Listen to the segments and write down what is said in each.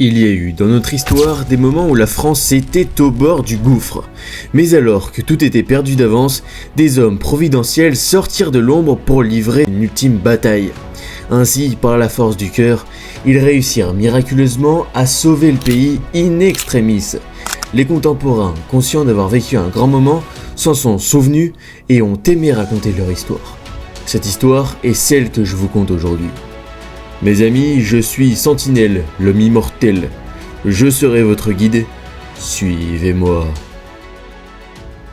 Il y a eu dans notre histoire des moments où la France était au bord du gouffre. Mais alors que tout était perdu d'avance, des hommes providentiels sortirent de l'ombre pour livrer une ultime bataille. Ainsi, par la force du cœur, ils réussirent miraculeusement à sauver le pays in extremis. Les contemporains, conscients d'avoir vécu un grand moment, s'en sont souvenus et ont aimé raconter leur histoire. Cette histoire est celle que je vous conte aujourd'hui. Mes amis, je suis Sentinelle, l'homme immortel. Je serai votre guide. Suivez-moi.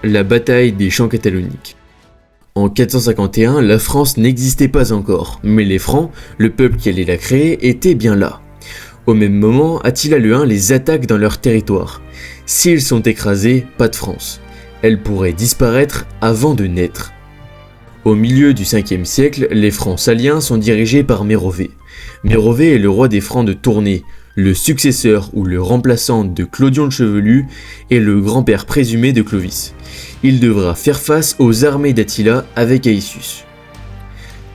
La bataille des champs cataloniques. En 451, la France n'existait pas encore, mais les Francs, le peuple qui allait la créer, étaient bien là. Au même moment, Attila le Hun les attaque dans leur territoire. S'ils sont écrasés, pas de France. Elle pourrait disparaître avant de naître. Au milieu du 5e siècle, les Francs saliens sont dirigés par Mérové. Mérové est le roi des Francs de Tournai, le successeur ou le remplaçant de Clodion le Chevelu et le grand-père présumé de Clovis. Il devra faire face aux armées d'Attila avec Aetius.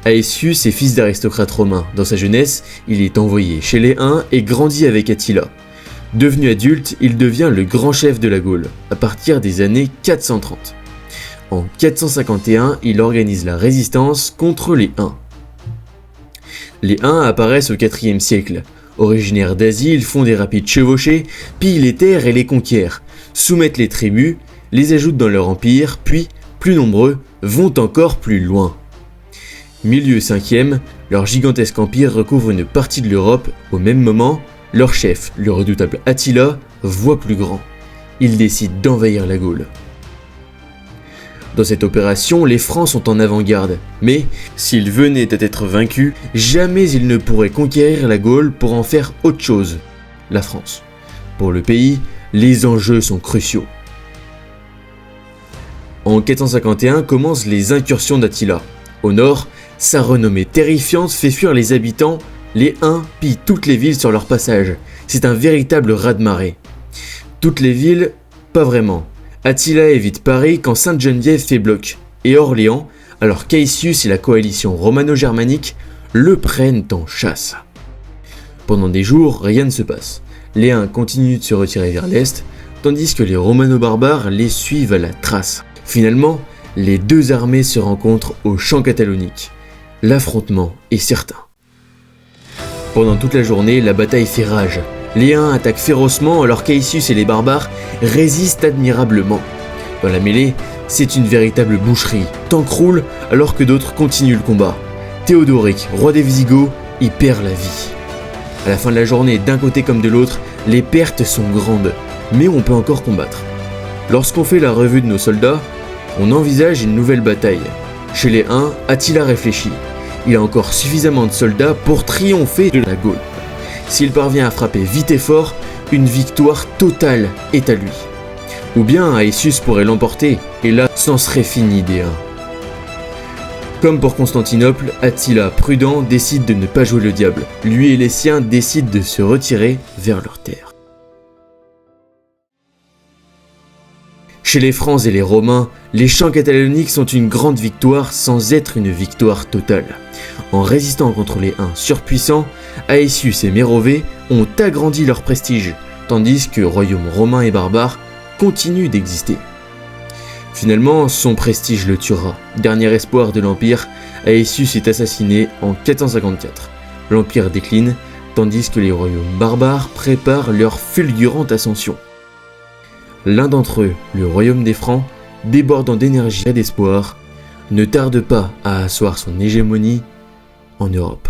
Aetius est fils d'aristocrate romain. Dans sa jeunesse, il est envoyé chez les Huns et grandit avec Attila. Devenu adulte, il devient le grand chef de la Gaule, à partir des années 430. En 451, il organise la résistance contre les Huns. Les Huns apparaissent au 4e siècle. Originaires d'Asie, ils font des rapides chevauchés, pillent les terres et les conquièrent, soumettent les tribus, les ajoutent dans leur empire, puis, plus nombreux, vont encore plus loin. Milieu 5e, leur gigantesque empire recouvre une partie de l'Europe. Au même moment, leur chef, le redoutable Attila, voit plus grand. Il décide d'envahir la Gaule. Dans cette opération, les Francs sont en avant-garde, mais s'ils venaient à être vaincus, jamais ils ne pourraient conquérir la Gaule pour en faire autre chose, la France. Pour le pays, les enjeux sont cruciaux. En 451 commencent les incursions d'Attila. Au nord, sa renommée terrifiante fait fuir les habitants, les Huns pillent toutes les villes sur leur passage. C'est un véritable raz-de-marée. Toutes les villes, pas vraiment. Attila évite Paris quand Sainte-Geneviève fait bloc, et Orléans, alors qu'Aetius et la coalition romano-germanique le prennent en chasse. Pendant des jours, rien ne se passe. Les Huns continuent de se retirer vers l'est, tandis que les romano-barbares les suivent à la trace. Finalement, les deux armées se rencontrent aux champs cataloniques. L'affrontement est certain. Pendant toute la journée, la bataille fait rage. Les Huns attaquent férocement alors qu'Aetius et les barbares résistent admirablement. Dans la mêlée, c'est une véritable boucherie. Tant croule alors que d'autres continuent le combat. Théodoric, roi des Visigoths, y perd la vie. À la fin de la journée, d'un côté comme de l'autre, les pertes sont grandes, mais on peut encore combattre. Lorsqu'on fait la revue de nos soldats, on envisage une nouvelle bataille. Chez les Huns, Attila réfléchit. Il a encore suffisamment de soldats pour triompher de la Gaule. S'il parvient à frapper vite et fort, une victoire totale est à lui. Ou bien Aetius pourrait l'emporter, et là, c'en serait fini des Huns. Comme pour Constantinople, Attila, prudent, décide de ne pas jouer le diable. Lui et les siens décident de se retirer vers leur terre. Chez les Francs et les Romains, les champs cataloniques sont une grande victoire sans être une victoire totale. En résistant contre les Huns surpuissants, Aetius et Mérové ont agrandi leur prestige, tandis que royaumes romains et barbares continuent d'exister. Finalement, son prestige le tuera. Dernier espoir de l'Empire, Aetius est assassiné en 454. L'Empire décline, tandis que les royaumes barbares préparent leur fulgurante ascension. L'un d'entre eux, le royaume des Francs, débordant d'énergie et d'espoir, ne tarde pas à asseoir son hégémonie en Europe.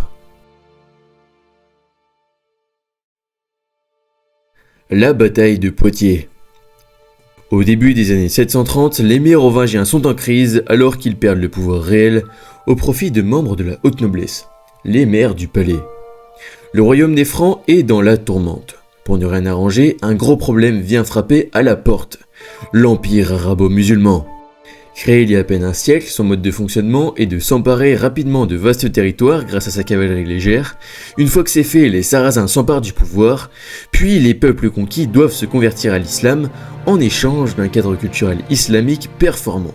La bataille de Poitiers. Au début des années 730, les Mérovingiens sont en crise alors qu'ils perdent le pouvoir réel au profit de membres de la haute noblesse, les maires du palais. Le royaume des Francs est dans la tourmente. Pour ne rien arranger, un gros problème vient frapper à la porte. L'Empire arabo-musulman. Créé il y a à peine un siècle, son mode de fonctionnement est de s'emparer rapidement de vastes territoires grâce à sa cavalerie légère. Une fois que c'est fait, les Sarrasins s'emparent du pouvoir, puis les peuples conquis doivent se convertir à l'islam en échange d'un cadre culturel islamique performant.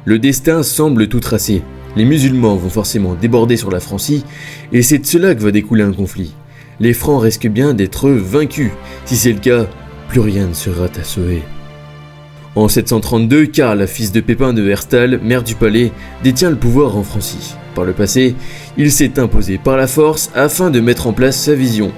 Le destin semble tout tracé. Les musulmans vont forcément déborder sur la Francie, et c'est de cela que va découler un conflit. les Francs risquent bien d'être vaincus. Si c'est le cas, plus rien ne sera à sauver. En 732, Karl, fils de Pépin de Herstal, maire du palais, détient le pouvoir en Francie. Par le passé, il s'est imposé par la force afin de mettre en place sa vision.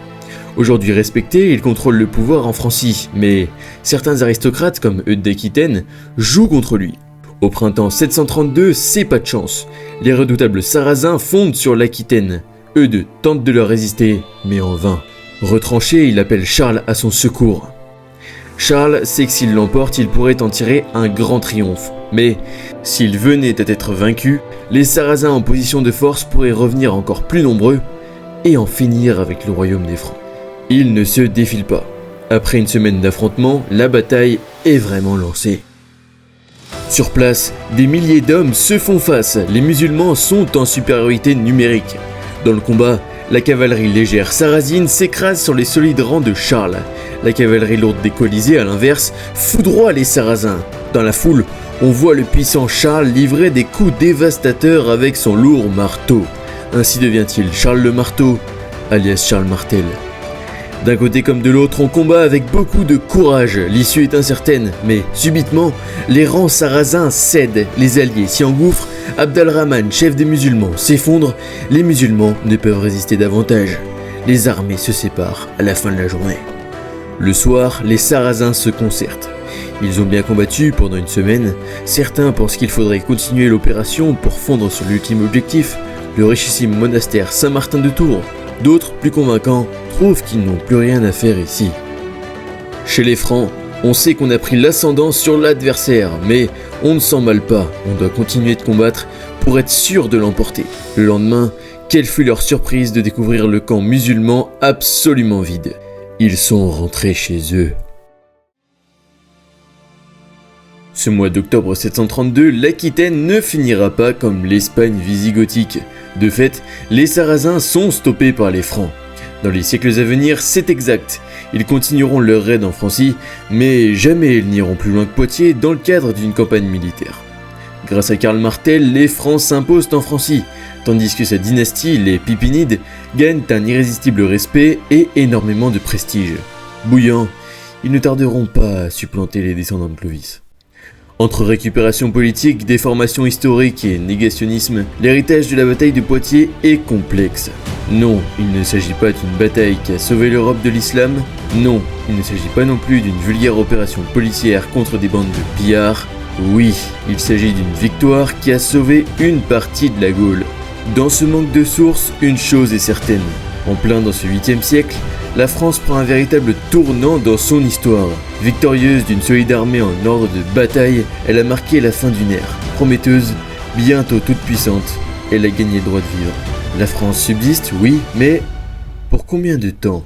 Aujourd'hui respecté, il contrôle le pouvoir en Francie, mais certains aristocrates comme Eudes d'Aquitaine jouent contre lui. Au printemps 732, c'est pas de chance. Les redoutables Sarrasins fondent sur l'Aquitaine. Eudes tente de leur résister, mais en vain. Retranché, il appelle Charles à son secours. Charles sait que s'il l'emporte, il pourrait en tirer un grand triomphe. Mais s'il venait à être vaincu, les Sarrasins en position de force pourraient revenir encore plus nombreux et en finir avec le royaume des Francs. Il ne se défile pas. Après une semaine d'affrontements, la bataille est vraiment lancée. Sur place, des milliers d'hommes se font face. Les musulmans sont en supériorité numérique. Dans le combat, la cavalerie légère sarrasine s'écrase sur les solides rangs de Charles. La cavalerie lourde des Colisées, à l'inverse, foudroie les Sarrasins. Dans la foule, on voit le puissant Charles livrer des coups dévastateurs avec son lourd marteau. Ainsi devient-il Charles le Marteau, alias Charles Martel. D'un côté comme de l'autre, on combat avec beaucoup de courage. L'issue est incertaine, mais subitement, les rangs sarrasins cèdent. Les alliés s'y engouffrent. Abd al-Rahman, chef des musulmans, s'effondre. Les musulmans ne peuvent résister davantage. Les armées se séparent à la fin de la journée. Le soir, les Sarrasins se concertent. Ils ont bien combattu pendant une semaine. Certains pensent qu'il faudrait continuer l'opération pour fondre sur l'ultime objectif, le richissime monastère Saint-Martin de Tours. D'autres, plus convaincants, trouvent qu'ils n'ont plus rien à faire ici. Chez les Francs, on sait qu'on a pris l'ascendant sur l'adversaire, mais on ne s'emballe pas, on doit continuer de combattre pour être sûr de l'emporter. Le lendemain, quelle fut leur surprise de découvrir le camp musulman absolument vide. Ils sont rentrés chez eux. Ce mois d'octobre 732, l'Aquitaine ne finira pas comme l'Espagne visigothique. De fait, les Sarrasins sont stoppés par les Francs. Dans les siècles à venir, c'est exact. Ils continueront leur raid en Francie, mais jamais ils n'iront plus loin que Poitiers dans le cadre d'une campagne militaire. Grâce à Karl Martel, les Francs s'imposent en Francie, tandis que sa dynastie, les Pipinides, gagne un irrésistible respect et énormément de prestige. Bouillants, ils ne tarderont pas à supplanter les descendants de Clovis. Entre récupération politique, déformation historique et négationnisme, l'héritage de la bataille de Poitiers est complexe. Non, il ne s'agit pas d'une bataille qui a sauvé l'Europe de l'islam. Non, il ne s'agit pas non plus d'une vulgaire opération policière contre des bandes de pillards. Oui, il s'agit d'une victoire qui a sauvé une partie de la Gaule. Dans ce manque de sources, une chose est certaine. En plein dans ce 8e siècle, la France prend un véritable tournant dans son histoire. Victorieuse d'une solide armée en ordre de bataille, elle a marqué la fin d'une ère. Prometteuse, bientôt toute puissante, elle a gagné le droit de vivre. La France subsiste, oui, mais pour combien de temps ?